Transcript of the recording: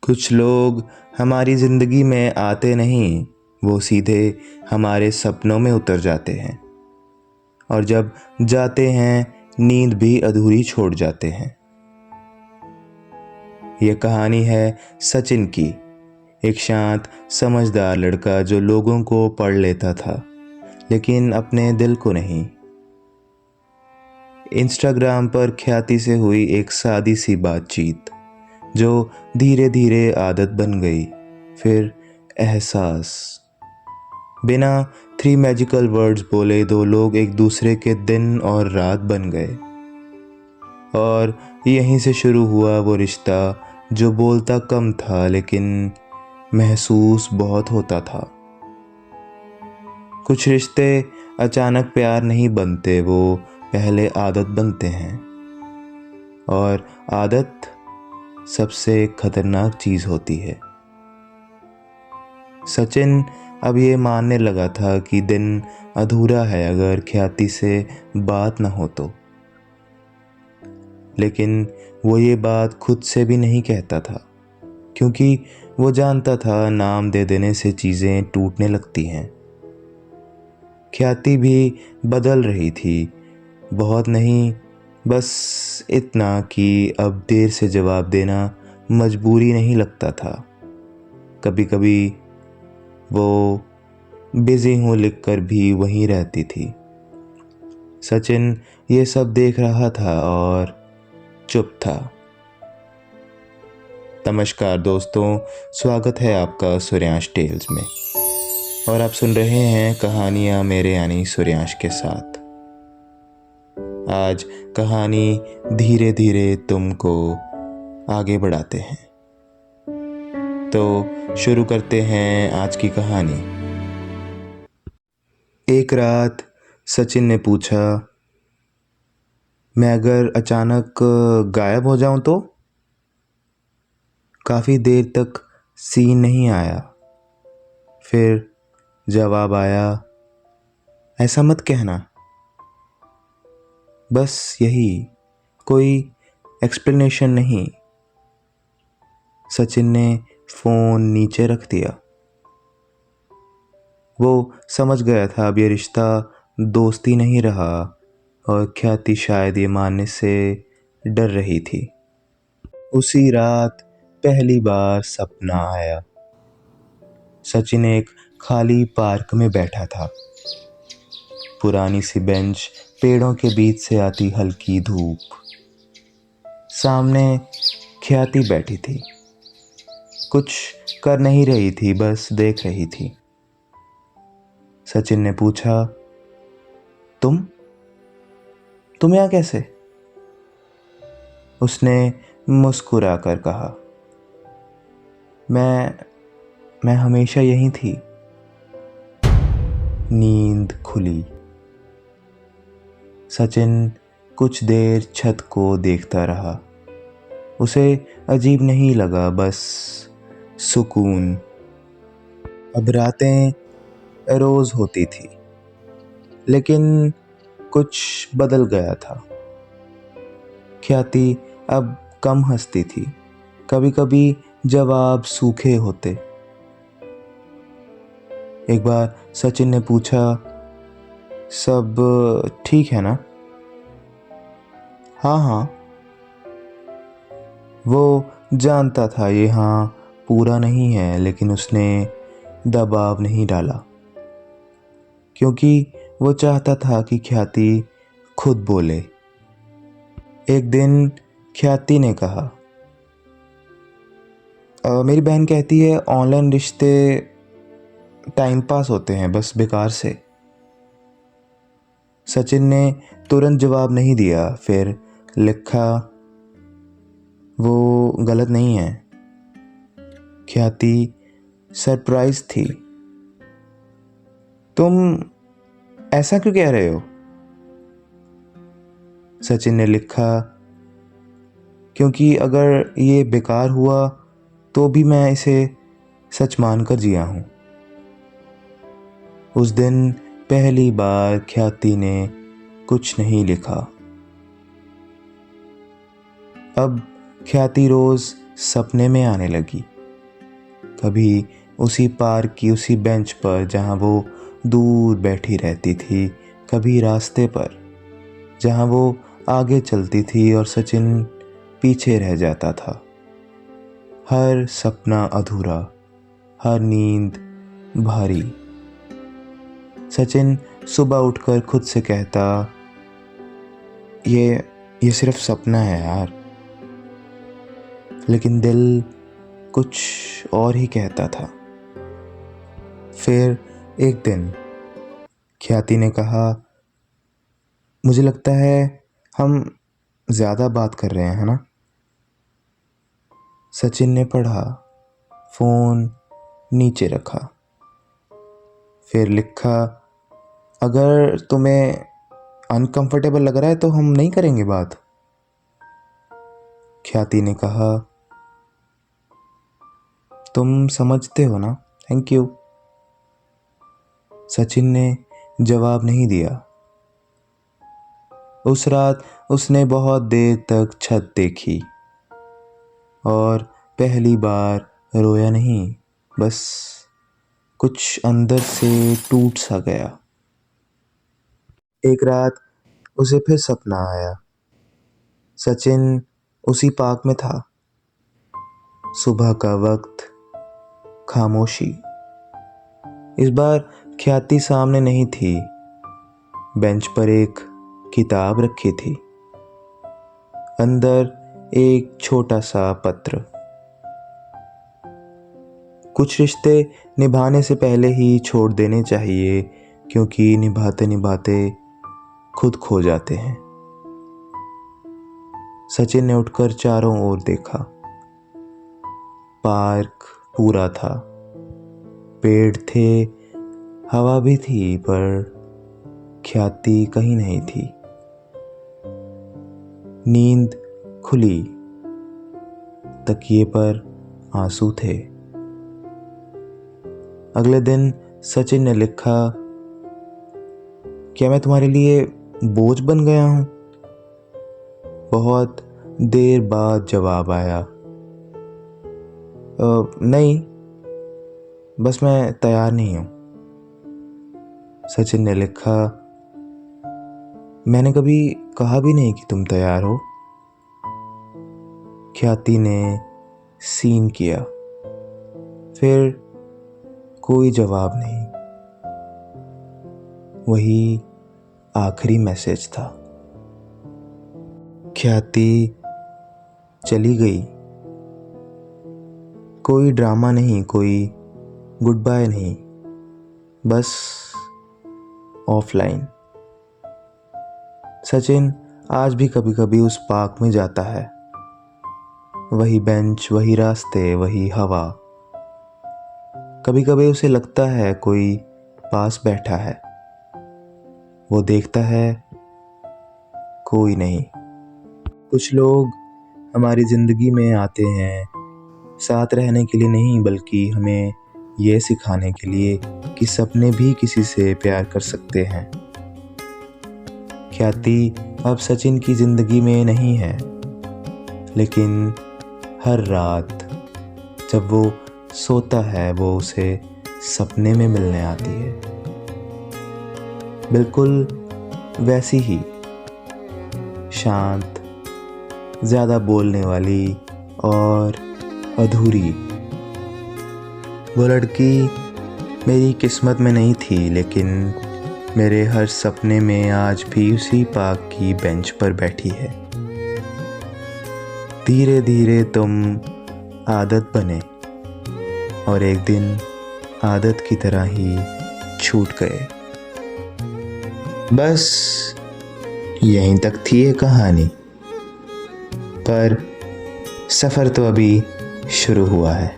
कुछ लोग हमारी ज़िंदगी में आते नहीं, वो सीधे हमारे सपनों में उतर जाते हैं और जब जाते हैं नींद भी अधूरी छोड़ जाते हैं। ये कहानी है सचिन की, एक शांत समझदार लड़का जो लोगों को पढ़ लेता था लेकिन अपने दिल को नहीं। इंस्टाग्राम पर ख्याति से हुई एक सादी सी बातचीत जो धीरे धीरे आदत बन गई, फिर एहसास। बिना 3 मैजिकल वर्ड्स बोले दो लोग एक दूसरे के दिन और रात बन गए और यहीं से शुरू हुआ वो रिश्ता जो बोलता कम था लेकिन महसूस बहुत होता था। कुछ रिश्ते अचानक प्यार नहीं बनते, वो पहले आदत बनते हैं और आदत सबसे खतरनाक चीज़ होती है। सचिन अब ये मानने लगा था कि दिन अधूरा है अगर ख्याति से बात न हो तो, लेकिन वो ये बात खुद से भी नहीं कहता था क्योंकि वो जानता था नाम दे देने से चीज़ें टूटने लगती हैं। ख्याति भी बदल रही थी, बहुत नहीं, बस इतना कि अब देर से जवाब देना मजबूरी नहीं लगता था। कभी कभी वो बिज़ी हूँ लिखकर भी वहीं रहती थी। सचिन ये सब देख रहा था और चुप था। नमस्कार दोस्तों, स्वागत है आपका सूर्यांश टेल्स में और आप सुन रहे हैं कहानियाँ मेरे यानी सूर्यांश के साथ। आज कहानी धीरे धीरे तुमको आगे बढ़ाते हैं, तो शुरू करते हैं आज की कहानी। एक रात सचिन ने पूछा, मैं अगर अचानक गायब हो जाऊं तो? काफ़ी देर तक सीन नहीं आया, फिर जवाब आया, ऐसा मत कहना, बस यही, कोई एक्सप्लेनेशन नहीं। सचिन ने फ़ोन नीचे रख दिया। वो समझ गया था अब ये रिश्ता दोस्ती नहीं रहा और ख्याति शायद ये मानने से डर रही थी। उसी रात पहली बार सपना आया। सचिन एक खाली पार्क में बैठा था। पुरानी सी बेंच, पेड़ों के बीच से आती हल्की धूप। सामने ख्याति बैठी थी, कुछ कर नहीं रही थी, बस देख रही थी। सचिन ने पूछा, तुम यहाँ कैसे? उसने मुस्कुरा कर कहा, मैं हमेशा यहीं थी। नींद खुली। सचिन कुछ देर छत को देखता रहा। उसे अजीब नहीं लगा, बस सुकून। अब रातें रोज़ होती थी, लेकिन कुछ बदल गया था। ख्याति अब कम हंसती थी, कभी कभी जवाब सूखे होते। एक बार सचिन ने पूछा, सब ठीक है ना? हाँ। वो जानता था ये हाँ पूरा नहीं है, लेकिन उसने दबाव नहीं डाला क्योंकि वो चाहता था कि ख्याति खुद बोले। एक दिन ख्याति ने कहा, मेरी बहन कहती है ऑनलाइन रिश्ते टाइम पास होते हैं, बस बेकार से। सचिन ने तुरंत जवाब नहीं दिया, फिर लिखा, वो गलत नहीं है। ख्याति सरप्राइज थी। तुम ऐसा क्यों कह रहे हो? सचिन ने लिखा, क्योंकि अगर ये बेकार हुआ तो भी मैं इसे सच मानकर जिया हूँ। उस दिन पहली बार ख्याति ने कुछ नहीं लिखा। अब ख्याति रोज सपने में आने लगी। कभी उसी पार्क की उसी बेंच पर जहाँ वो दूर बैठी रहती थी, कभी रास्ते पर जहाँ वो आगे चलती थी और सचिन पीछे रह जाता था। हर सपना अधूरा, हर नींद भारी। सचिन सुबह उठकर खुद से कहता, ये सिर्फ सपना है यार। लेकिन दिल कुछ और ही कहता था। फिर एक दिन ख्याति ने कहा, मुझे लगता है हम ज़्यादा बात कर रहे हैं, है ना? सचिन ने पढ़ा, फ़ोन नीचे रखा, फिर लिखा, अगर तुम्हें अनकंफर्टेबल लग रहा है तो हम नहीं करेंगे बात। ख्याति ने कहा, तुम समझते हो ना, थैंक यू। सचिन ने जवाब नहीं दिया। उस रात उसने बहुत देर तक छत देखी और पहली बार रोया नहीं, बस कुछ अंदर से टूट सा गया। एक रात उसे फिर सपना आया। सचिन उसी पार्क में था। सुबह का वक्त, खामोशी। इस बार ख्याति सामने नहीं थी। बेंच पर एक किताब रखी थी, अंदर एक छोटा सा पत्र। कुछ रिश्ते निभाने से पहले ही छोड़ देने चाहिए, क्योंकि निभाते निभाते खुद खो जाते हैं। सचिन ने उठकर चारों ओर देखा। पार्क पूरा था, पेड़ थे, हवा भी थी, पर ख्याति कहीं नहीं थी। नींद खुली, तकिए पर आंसू थे। अगले दिन सचिन ने लिखा, क्या मैं तुम्हारे लिए बोझ बन गया हूं? बहुत देर बाद जवाब आया, नहीं, बस मैं तैयार नहीं हूं। सचिन ने लिखा, मैंने कभी कहा भी नहीं कि तुम तैयार हो। ख्याति ने सीन किया, फिर कोई जवाब नहीं। वही आखिरी मैसेज था। ख्याति चली गई। कोई ड्रामा नहीं, कोई गुड बाय नहीं, बस ऑफलाइन। सचिन आज भी कभी कभी उस पार्क में जाता है। वही बेंच, वही रास्ते, वही हवा। कभी कभी उसे लगता है कोई पास बैठा है। वो देखता है, कोई नहीं। कुछ लोग हमारी ज़िंदगी में आते हैं, साथ रहने के लिए नहीं, बल्कि हमें ये सिखाने के लिए कि सपने भी किसी से प्यार कर सकते हैं। ख्याति अब सचिन की ज़िंदगी में नहीं है, लेकिन हर रात जब वो सोता है, वो उसे सपने में मिलने आती है। बिल्कुल वैसी ही, शांत, ज़्यादा बोलने वाली और अधूरी। वो लड़की मेरी किस्मत में नहीं थी, लेकिन मेरे हर सपने में आज भी उसी पार्क की बेंच पर बैठी है। धीरे धीरे तुम आदत बने और एक दिन आदत की तरह ही छूट गए। बस यहीं तक थी ये कहानी, पर सफ़र तो अभी शुरू हुआ है।